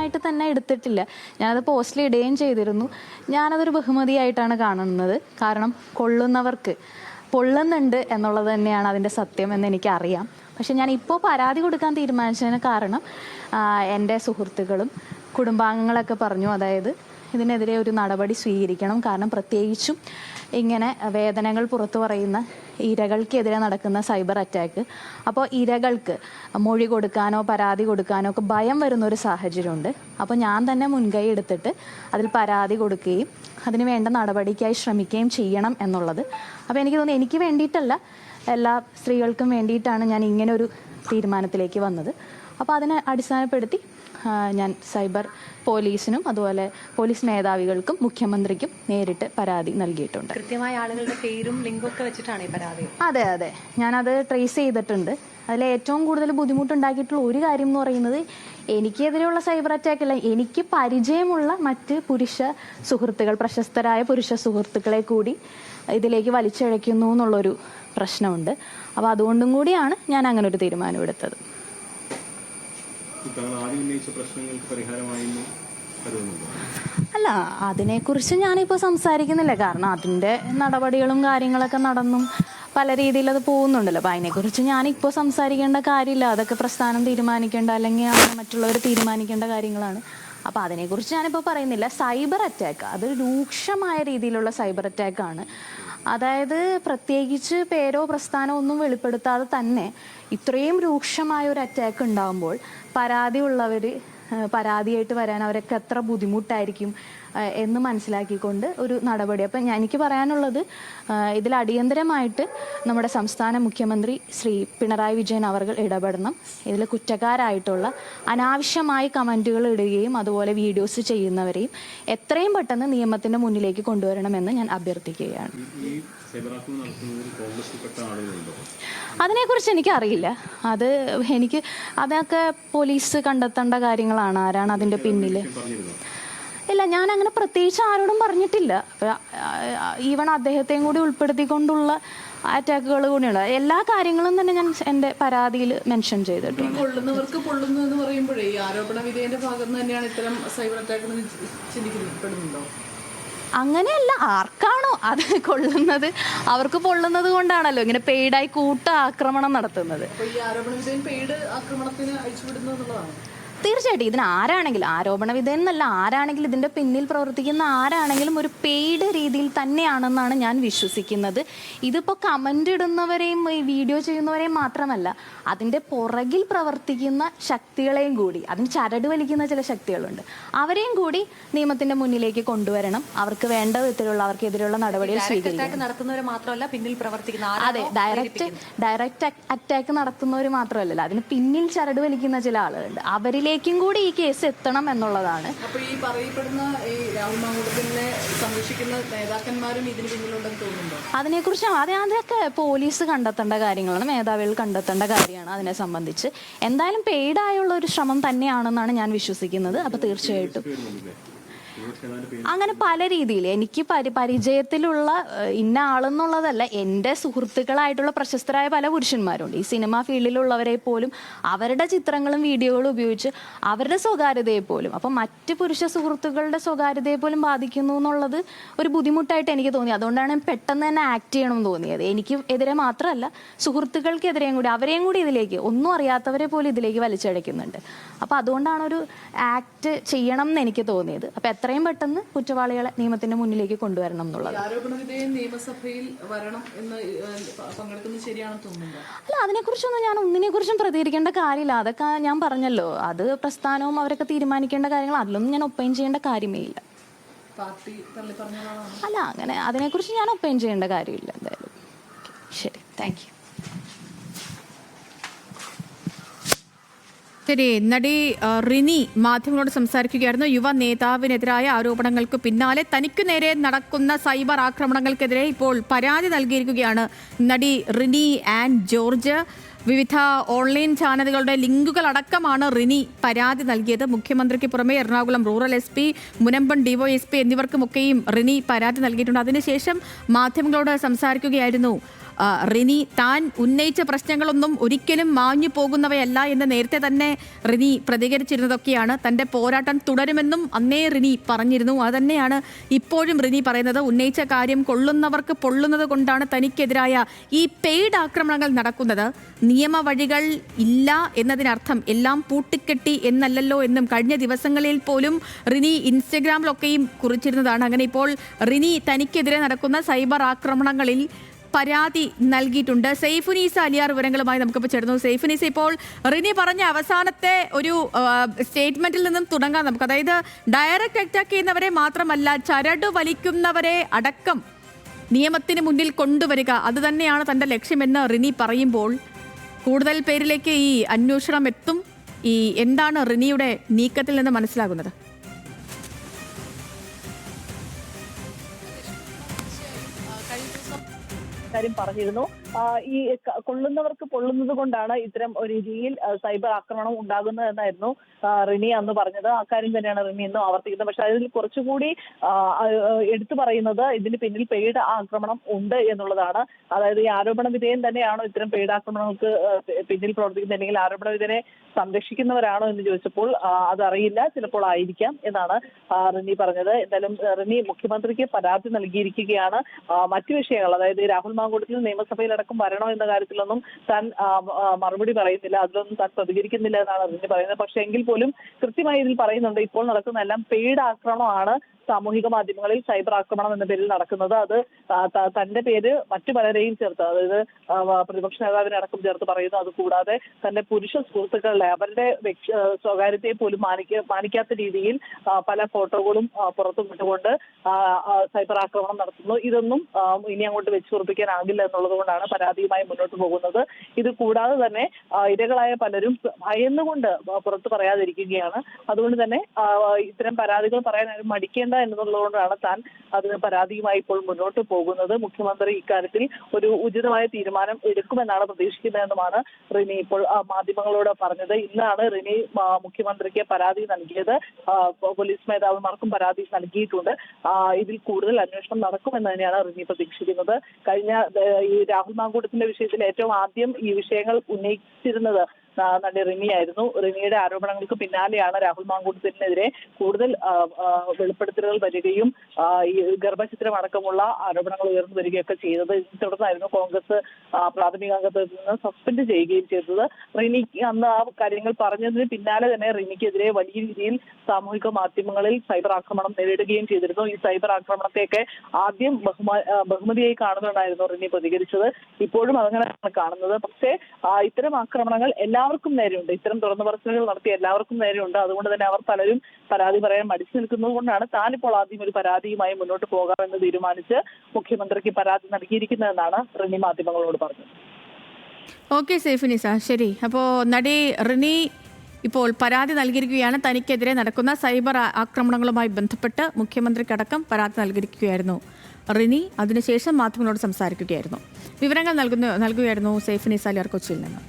കാര്യമായിട്ട് തന്നെ എടുത്തിട്ടില്ല. ഞാനത് പോസ്റ്റിൽ ഇടുകയും ചെയ്തിരുന്നു. ഞാനതൊരു ബഹുമതിയായിട്ടാണ് കാണുന്നത്. കാരണം കൊള്ളുന്നവർക്ക് പൊള്ളുന്നുണ്ട് എന്നുള്ളത് തന്നെയാണ് അതിൻ്റെ സത്യം എന്ന് എനിക്കറിയാം. പക്ഷെ ഞാൻ ഇപ്പോൾ പരാതി കൊടുക്കാൻ തീരുമാനിച്ചതിന് കാരണം എൻ്റെ സുഹൃത്തുക്കളും കുടുംബാംഗങ്ങളൊക്കെ പറഞ്ഞു, അതായത് ഇതിനെതിരെ ഒരു നടപടി സ്വീകരിക്കണം. കാരണം പ്രത്യേകിച്ചും ഇങ്ങനെ വേദനകൾ പുറത്തു പറയുന്ന ഇരകൾക്കെതിരെ നടക്കുന്ന സൈബർ അറ്റാക്ക്, അപ്പോൾ ഇരകൾക്ക് മൊഴി കൊടുക്കാനോ പരാതി കൊടുക്കാനോ ഒക്കെ ഭയം വരുന്നൊരു സാഹചര്യമുണ്ട്. അപ്പോൾ ഞാൻ തന്നെ മുൻകൈ എടുത്തിട്ട് അതിൽ പരാതി കൊടുക്കുകയും അതിന് വേണ്ട നടപടിക്കായി ശ്രമിക്കുകയും ചെയ്യണം എന്നുള്ളത്. അപ്പോൾ എനിക്ക് തോന്നുന്നു എനിക്ക് വേണ്ടിയിട്ടല്ല, എല്ലാ സ്ത്രീകൾക്കും വേണ്ടിയിട്ടാണ് ഞാൻ ഇങ്ങനൊരു തീരുമാനത്തിലേക്ക് വന്നത്. അപ്പോൾ അതിനെ അടിസ്ഥാനപ്പെടുത്തി ഞാൻ സൈബർ പോലീസിനും അതുപോലെ പോലീസ് മേധാവികൾക്കും മുഖ്യമന്ത്രിക്കും നേരിട്ട് പരാതി നൽകിയിട്ടുണ്ട്. കൃത്യമായ ആളുകളുടെ പേരും ലിങ്കും ഒക്കെ വെച്ചിട്ടാണ് ഈ പരാതി? അതെ, ഞാനത് ട്രേസ് ചെയ്തിട്ടുണ്ട്. അതിൽ ഏറ്റവും കൂടുതൽ ബുദ്ധിമുട്ടുണ്ടാക്കിയിട്ടുള്ള ഒരു കാര്യം എന്ന് പറയുന്നത്, എനിക്കെതിരെയുള്ള സൈബർ അറ്റാക്ക് അല്ല, എനിക്ക് പരിചയമുള്ള മറ്റ് പുരുഷ സുഹൃത്തുക്കൾ, പ്രശസ്തരായ പുരുഷ സുഹൃത്തുക്കളെ കൂടി ഇതിലേക്ക് വലിച്ചിഴയ്ക്കുന്നു എന്നുള്ളൊരു പ്രശ്നമുണ്ട്. അപ്പോൾ അതുകൊണ്ടും കൂടിയാണ് ഞാൻ അങ്ങനെ ഒരു തീരുമാനമെടുത്തത്. അല്ല, അതിനെക്കുറിച്ച് ഞാനിപ്പോൾ സംസാരിക്കുന്നില്ല. കാരണം അതിൻ്റെ നടപടികളും കാര്യങ്ങളൊക്കെ നടന്നും പല രീതിയിൽ അത് പോകുന്നുണ്ടല്ലോ. അപ്പോൾ അതിനെക്കുറിച്ച് ഞാനിപ്പോൾ സംസാരിക്കേണ്ട കാര്യമില്ല. അതൊക്കെ പ്രസ്ഥാനം തീരുമാനിക്കേണ്ട, അല്ലെങ്കിൽ അങ്ങനെ മറ്റുള്ളവർ തീരുമാനിക്കേണ്ട കാര്യങ്ങളാണ്. അപ്പോൾ അതിനെക്കുറിച്ച് ഞാനിപ്പോൾ പറയുന്നില്ല. സൈബർ അറ്റാക്ക് അത് രൂക്ഷമായ രീതിയിലുള്ള സൈബർ അറ്റാക്കാണ്. അതായത് പ്രത്യേകിച്ച് പേരോ പ്രസ്ഥാനമോ ഒന്നും വെളിപ്പെടുത്താതെ തന്നെ ഇത്രയും രൂക്ഷമായ ഒരു അറ്റാക്ക് ഉണ്ടാകുമ്പോൾ പരാതിയായിട്ട് വരാൻ അവരൊക്കെ എത്ര ബുദ്ധിമുട്ടായിരിക്കും എന്ന് മനസ്സിലാക്കിക്കൊണ്ട് ഒരു നടപടി. അപ്പം എനിക്ക് പറയാനുള്ളത്, ഇതിൽ അടിയന്തരമായിട്ട് നമ്മുടെ സംസ്ഥാന മുഖ്യമന്ത്രി ശ്രീ പിണറായി വിജയൻ അവർ ഇടപെടണം. ഇതിൽ കുറ്റക്കാരായിട്ടുള്ള അനാവശ്യമായി കമൻറ്റുകൾ ഇടുകയും അതുപോലെ വീഡിയോസ് ചെയ്യുന്നവരെയും എത്രയും പെട്ടെന്ന് നിയമത്തിൻ്റെ മുന്നിലേക്ക് കൊണ്ടുവരണമെന്ന് ഞാൻ അഭ്യർത്ഥിക്കുകയാണ്. അതിനെക്കുറിച്ച് എനിക്കറിയില്ല. അതൊക്കെ പോലീസ് കണ്ടെത്തേണ്ട കാര്യങ്ങളാണ്. ആരാണ് അതിൻ്റെ പിന്നിൽ? ഇല്ല, ഞാൻ അങ്ങനെ പ്രത്യേകിച്ച് ആരോടും പറഞ്ഞിട്ടില്ല. ഈവൺ അദ്ദേഹത്തെയും കൂടി ഉൾപ്പെടുത്തിക്കൊണ്ടുള്ള അറ്റാക്കുകൾ കൂടിയുള്ള എല്ലാ കാര്യങ്ങളും തന്നെ ഞാൻ എൻ്റെ പരാതിയിൽ മെൻഷൻ ചെയ്തിട്ടുണ്ട്. കൊള്ളുന്നവർക്ക് പൊള്ളുന്നു എന്ന് പറയുമ്പോഴേ ഈ ആരോപണ വിധേയന്റെ ഭാഗത്ത് തന്നെയാണ് ഇത്തരം സൈബർ അറ്റാക്ക് ചിന്തിക്കപ്പെടുന്നുണ്ടോ? അങ്ങനെയല്ല, ആർക്കാണോ അത് കൊള്ളുന്നത് അവർക്ക് പൊള്ളുന്നത് കൊണ്ടാണല്ലോ ഇങ്ങനെ പെയ്ഡായി ആക്രമണം നടത്തുന്നത്. ഈ ആരോപണ വിധേയൻ പെയ്ഡ് ആക്രമണത്തിന് അഴിച്ചുവിടുന്നു എന്നുള്ളതാണ്. തീർച്ചയായിട്ടും ഇതിന് ആരാണെങ്കിലും, ആരോപണ വിധേയൻ എന്നല്ല, ആരാണെങ്കിലും ഇതിൻ്റെ പിന്നിൽ പ്രവർത്തിക്കുന്ന ആരാണെങ്കിലും ഒരു പെയ്ഡ് രീതിയിൽ തന്നെയാണെന്നാണ് ഞാൻ വിശ്വസിക്കുന്നത്. ഇതിപ്പോൾ കമൻ്റ് ഇടുന്നവരെയും ഈ വീഡിയോ ചെയ്യുന്നവരെയും മാത്രമല്ല, അതിൻ്റെ പുറകിൽ പ്രവർത്തിക്കുന്ന ശക്തികളെയും കൂടി, അതിന് ചരട് വലിക്കുന്ന ചില ശക്തികളുണ്ട്, അവരെയും കൂടി നിയമത്തിൻ്റെ മുന്നിലേക്ക് കൊണ്ടുവരണം. അവർക്ക് വേണ്ട വിധത്തിലുള്ള അവർക്കെതിരെയുള്ള നടപടികൾ സ്വീകരിക്കണം. നടത്തുന്നവരെ മാത്രമല്ല പിന്നിൽ പ്രവർത്തിക്കുന്ന, അതെ, ഡയറക്റ്റ് അറ്റാക്ക് നടത്തുന്നവർ മാത്രമല്ലല്ലോ, അതിന് പിന്നിൽ ചരട് വലിക്കുന്ന ചില ആളുകളുണ്ട്. അവരിലേക്കും കൂടി ഈ കേസ് എത്തണം എന്നുള്ളതാണ്. അപ്പോൾ ഈ പറയപ്പെടുന്ന ഈ രാഹുൽ മാങ്കൂട്ടത്തിനെ സംരക്ഷിക്കുന്ന നേതാക്കന്മാരും ഇതിന് പിന്നിലുണ്ടെന്ന് തോന്നുന്നുണ്ടോ? അതിനെക്കുറിച്ച് അതൊക്കെ പോലീസ് കണ്ടെത്തേണ്ട കാര്യങ്ങളാണ്, മേധാവികൾ കണ്ടെത്തേണ്ട കാര്യമാണ്. അതിനെ സംബന്ധിച്ച് എന്തായാലും പെയ്ഡായുള്ള ഒരു ശ്രമം തന്നെയാണെന്നാണ് ഞാൻ വിശ്വസിക്കുന്നത്. അപ്പോൾ തീർച്ചയായിട്ടും അങ്ങനെ പല രീതിയിൽ എനിക്ക് പരിചയത്തിലുള്ള ഇന്ന ആളെന്നുള്ളതല്ല, എൻ്റെ സുഹൃത്തുക്കളായിട്ടുള്ള പ്രശസ്തരായ പല പുരുഷന്മാരുണ്ട്. ഈ സിനിമാ ഫീൽഡിലുള്ളവരെ പോലും അവരുടെ ചിത്രങ്ങളും വീഡിയോകളും ഉപയോഗിച്ച് അവരുടെ സ്വകാര്യതയെ പോലും, അപ്പം മറ്റ് പുരുഷ സുഹൃത്തുക്കളുടെ സ്വകാര്യതയെ പോലും ബാധിക്കുന്നു എന്നുള്ളത് ഒരു ബുദ്ധിമുട്ടായിട്ട് എനിക്ക് തോന്നി. അതുകൊണ്ടാണ് പെട്ടെന്ന് തന്നെ ആക്ട് ചെയ്യണമെന്ന് തോന്നിയത്. എനിക്ക് എതിരെ മാത്രമല്ല, സുഹൃത്തുക്കൾക്കെതിരെയും കൂടി, അവരെയും കൂടി ഇതിലേക്ക്, ഒന്നും അറിയാത്തവരെ പോലും ഇതിലേക്ക് വലിച്ചഴക്കുന്നുണ്ട്. അപ്പോൾ അതുകൊണ്ടാണ് ഒരു ആക്ട് ചെയ്യണം എന്ന് എനിക്ക് തോന്നിയത്. അപ്പോൾ എത്രയും പെട്ടെന്ന് കുറ്റവാളികളെ നിയമത്തിന്റെ മുന്നിലേക്ക് കൊണ്ടുവരണം എന്നുള്ളത്. നിയമസഭയിൽ വരണം എന്ന് പങ്കെടുക്കുന്നത് ശരിയാണെന്ന് തോന്നുന്നുണ്ടോ? അല്ല, അതിനെക്കുറിച്ചൊന്നും ഞാൻ ഒന്നിനെക്കുറിച്ചും പ്രതികരിക്കേണ്ട കാര്യമില്ല. അതൊക്കെ ഞാൻ പറഞ്ഞല്ലോ, അത് പ്രസ്ഥാനവും അവരൊക്കെ തീരുമാനിക്കേണ്ട കാര്യങ്ങൾ, അതിലൊന്നും ഞാൻ ഒപ്പൈൻ ചെയ്യേണ്ട കാര്യമേ ഇല്ല. അല്ല, അങ്ങനെ അതിനെക്കുറിച്ച് ഞാൻ ഒപ്പൈൻ ചെയ്യേണ്ട കാര്യമില്ല. എന്തായാലും ശരി, താങ്ക് യു. ശരി, നടി റിനി മാധ്യമങ്ങളോട് സംസാരിക്കുകയായിരുന്നു. യുവ നേതാവിനെതിരായ ആരോപണങ്ങൾക്ക് പിന്നാലെ തനിക്കു നേരെ നടക്കുന്ന സൈബർ ആക്രമണങ്ങൾക്കെതിരെ ഇപ്പോൾ പരാതി നൽകിയിരിക്കുകയാണ് നടി റിനി ആൻഡ് ജോർജ്. വിവിധ ഓൺലൈൻ ചാനലുകളുടെ ലിങ്കുകൾ അടക്കമാണ് റിനി പരാതി നൽകിയത്. മുഖ്യമന്ത്രിക്ക് പുറമെ Ernakulam rural SP, Munambam DYSP എന്നിവർക്കുമൊക്കെയും റിനി പരാതി നൽകിയിട്ടുണ്ട്. അതിനുശേഷം മാധ്യമങ്ങളോട് സംസാരിക്കുകയായിരുന്നു റിനി താൻ ഉന്നയിച്ച പ്രശ്നങ്ങളൊന്നും ഒരിക്കലും മാഞ്ഞു പോകുന്നവയല്ല എന്ന് നേരത്തെ തന്നെ റിനി പ്രതികരിച്ചിരുന്നതൊക്കെയാണ്. തൻ്റെ പോരാട്ടം തുടരുമെന്നും അന്നേ റിനി പറഞ്ഞിരുന്നു. അതുതന്നെയാണ് ഇപ്പോഴും റിനി പറയുന്നത്. ഉന്നയിച്ച കാര്യം കൊള്ളുന്നവർക്ക് പൊള്ളുന്നത് കൊണ്ടാണ് തനിക്കെതിരായ ഈ പെയ്ഡ് ആക്രമണങ്ങൾ നടക്കുന്നത്. നിയമവഴികൾ ഇല്ല എന്നതിനർത്ഥം എല്ലാം പൂട്ടിക്കെട്ടി എന്നല്ലല്ലോ എന്നും കഴിഞ്ഞ ദിവസങ്ങളിൽ പോലും റിനി ഇൻസ്റ്റഗ്രാമിലൊക്കെയും കുറിച്ചിരുന്നതാണ്. അങ്ങനെ ഇപ്പോൾ റിനി തനിക്കെതിരെ നടക്കുന്ന സൈബർ ആക്രമണങ്ങളിൽ പരാതി നൽകിയിട്ടുണ്ട്. സൈഫുനീസ അലിയാർ വിവരങ്ങളുമായി നമുക്കിപ്പോൾ ചേർന്നു. സൈഫുനീസ, ഇപ്പോൾ റിനി പറഞ്ഞ അവസാനത്തെ ഒരു സ്റ്റേറ്റ്മെന്റിൽ നിന്നും തുടങ്ങാം നമുക്ക്. അതായത് ഡയറക്റ്റ് അറ്റാക്ക് ചെയ്യുന്നവരെ മാത്രമല്ല, ചരട് വലിക്കുന്നവരെ അടക്കം നിയമത്തിന് മുന്നിൽ കൊണ്ടുവരിക, അതുതന്നെയാണ് തൻ്റെ ലക്ഷ്യമെന്ന് റിനി പറയുമ്പോൾ കൂടുതൽ പേരിലേക്ക് ഈ അന്വേഷണം എത്തും. എന്താണ് റിനിയുടെ നീക്കത്തിൽ നിന്ന് മനസ്സിലാകുന്നത്? കാര്യം പറഞ്ഞിരുന്നു. ഈ കൊള്ളുന്നവർക്ക് പൊള്ളുന്നത് കൊണ്ടാണ് ഇത്തരം രീതിയിൽ സൈബർ ആക്രമണം ഉണ്ടാകുന്നത് എന്നായിരുന്നു റിനി അന്ന് പറഞ്ഞത്. അക്കാര്യം തന്നെയാണ് റിനി ഇന്നും ആവർത്തിക്കുന്നത്. പക്ഷെ അതിൽ കുറച്ചുകൂടി എടുത്തു പറയുന്നത് ഇതിന് പിന്നിൽ പെയ്ഡ് ആക്രമണം ഉണ്ട് എന്നുള്ളതാണ്. അതായത് ഈ ആരോപണ വിധേയൻ തന്നെയാണോ ഇത്തരം പെയ്ഡ് ആക്രമണങ്ങൾക്ക് പിന്നിൽ പ്രവർത്തിക്കുന്നത്, അല്ലെങ്കിൽ ആരോപണ വിധേയനെ സംരക്ഷിക്കുന്നവരാണോ എന്ന് ചോദിച്ചപ്പോൾ അതറിയില്ല, ചിലപ്പോൾ ആയിരിക്കാം എന്നാണ് റിനി പറഞ്ഞത്. എന്തായാലും റിനി മുഖ്യമന്ത്രിക്ക് പരാതി നൽകിയിരിക്കുകയാണ്. മറ്റു വിഷയങ്ങൾ, അതായത് രാഹുൽ മാങ്കൂട്ടത്തിൽ നിയമസഭയിലടക്കം വരണോ എന്ന കാര്യത്തിലൊന്നും താൻ മറുപടി പറയുന്നില്ല, അതിലൊന്നും താൻ പ്രതികരിക്കുന്നില്ല എന്നാണ് റിനി പറയുന്നത്. പക്ഷെ എങ്കിൽ പോലും കൃത്യമായി ഇതിൽ പറയുന്നുണ്ട്, ഇപ്പോൾ നടക്കുന്ന എല്ലാം പെയ്ഡ് ആക്രമണമാണ്. സാമൂഹിക മാധ്യമങ്ങളിൽ സൈബർ ആക്രമണം എന്ന പേരിൽ നടക്കുന്നത്. അത് തന്റെ പേര് മറ്റു പലരെയും ചേർത്ത്, അതായത് പ്രതിപക്ഷ നേതാവിനെ അടക്കം ചേർത്ത് പറയുന്നു. അതുകൂടാതെ തന്റെ പുരുഷ സുഹൃത്തുക്കളുടെ അവരുടെ സ്വകാര്യതയെ പോലും മാനിക്കാത്ത രീതിയിൽ പല ഫോട്ടോകളും പുറത്തു വിട്ടുകൊണ്ട് സൈബർ ആക്രമണം നടത്തുന്നു. ഇതൊന്നും ഇനി അങ്ങോട്ട് വെച്ച് ഉറപ്പിക്കാനാകില്ല എന്നുള്ളത് കൊണ്ടാണ് പരാതിയുമായി മുന്നോട്ട് പോകുന്നത്. ഇത് കൂടാതെ തന്നെ ഇരകളായ പലരും ഭയന്നുകൊണ്ട് പുറത്തു പറയാതിരിക്കുകയാണ്. അതുകൊണ്ട് തന്നെ ഇത്തരം പരാതികൾ പറയാൻ ആരും മടിക്കേണ്ട എന്നുള്ളതുകൊണ്ടാണ് താൻ അതിന് പരാതിയുമായി ഇപ്പോൾ മുന്നോട്ട് പോകുന്നത്. മുഖ്യമന്ത്രി ഇക്കാര്യത്തിൽ ഒരു ഉചിതമായ തീരുമാനം എടുക്കുമെന്നാണ് പ്രതീക്ഷിക്കുന്നതെന്നുമാണ് റിനി ഇപ്പോൾ മാധ്യമങ്ങളോട് പറഞ്ഞത്. ഇന്നാണ് റിനി മുഖ്യമന്ത്രിക്ക് പരാതി നൽകിയത്. പോലീസ് മേധാവിമാർക്കും പരാതി നൽകിയിട്ടുണ്ട്. ഇതിൽ കൂടുതൽ അന്വേഷണം നടക്കുമെന്ന് തന്നെയാണ് റിനി പ്രതീക്ഷിക്കുന്നത്. കഴിഞ്ഞ ഈ രാഹുൽ മാങ്കൂട്ടത്തിന്റെ വിഷയത്തിൽ ഏറ്റവും ആദ്യം ഈ വിഷയങ്ങൾ ഉന്നയിച്ചിരുന്നത് നടി റിനിയായിരുന്നു. റിനിയുടെ ആരോപണങ്ങൾക്ക് പിന്നാലെയാണ് രാഹുൽ മാങ്കൂട്ടത്തിനെതിരെ കൂടുതൽ വെളിപ്പെടുത്തലുകൾ വരികയും ഈ ഗർഭചിത്രം അടക്കമുള്ള ആരോപണങ്ങൾ ഉയർന്നു വരികയൊക്കെ ചെയ്തത്. തുടർന്നായിരുന്നു കോൺഗ്രസ് പ്രാഥമിക അംഗത്തിൽ നിന്ന് സസ്പെൻഡ് ചെയ്യുകയും ചെയ്തത്. റിനിക്ക് അന്ന് ആ കാര്യങ്ങൾ പറഞ്ഞതിന് പിന്നാലെ തന്നെ റിനിക്കെതിരെ വലിയ രീതിയിൽ സാമൂഹിക മാധ്യമങ്ങളിൽ സൈബർ ആക്രമണം നേരിടുകയും ചെയ്തിരുന്നു. ഈ സൈബർ ആക്രമണത്തെയൊക്കെ ആദ്യം ബഹുമതിയായി കാണുന്നതായിരുന്നു റിനി പ്രതികരിച്ചത്. ഇപ്പോഴും അങ്ങനെയാണ് കാണുന്നത്. പക്ഷേ ഇത്തരം ആക്രമണങ്ങൾ എല്ലാവർക്കും നേരെയുണ്ട്. ഇത്തരം തുറന്നു പറച്ചിലുകൾ നടത്തിയ എല്ലാവർക്കും നേരെയുണ്ട്. അതുകൊണ്ട് തന്നെ അവർ പലരും പരാതി പറയാൻ മടിച്ചു നിൽക്കുന്നത് കൊണ്ടാണ് താനിപ്പോൾ ആദ്യം ഒരു പരാതിയുമായി മുന്നോട്ട് പോകാമെന്ന് തീരുമാനിച്ച് മുഖ്യമന്ത്രിക്ക് പരാതി നൽകിയിരിക്കുന്നതെന്നാണ് റിനി മാധ്യമങ്ങളോട് പറഞ്ഞത്. ഓക്കെ സൈഫുനിസ, ശരി. അപ്പോൾ നടി റിനി ഇപ്പോൾ പരാതി നൽകിയിരിക്കുകയാണ്. തനിക്കെതിരെ നടക്കുന്ന സൈബർ ആക്രമണങ്ങളുമായി ബന്ധപ്പെട്ട് മുഖ്യമന്ത്രിക്കടക്കം പരാതി നൽകിയിരിക്കുകയായിരുന്നു റിനി. അതിനുശേഷം മാധ്യമങ്ങളോട് സംസാരിക്കുകയായിരുന്നു. വിവരങ്ങൾ നൽകുകയായിരുന്നു സൈഫുനിസ അലിയാർ കൊച്ചിയിൽ നിന്ന്.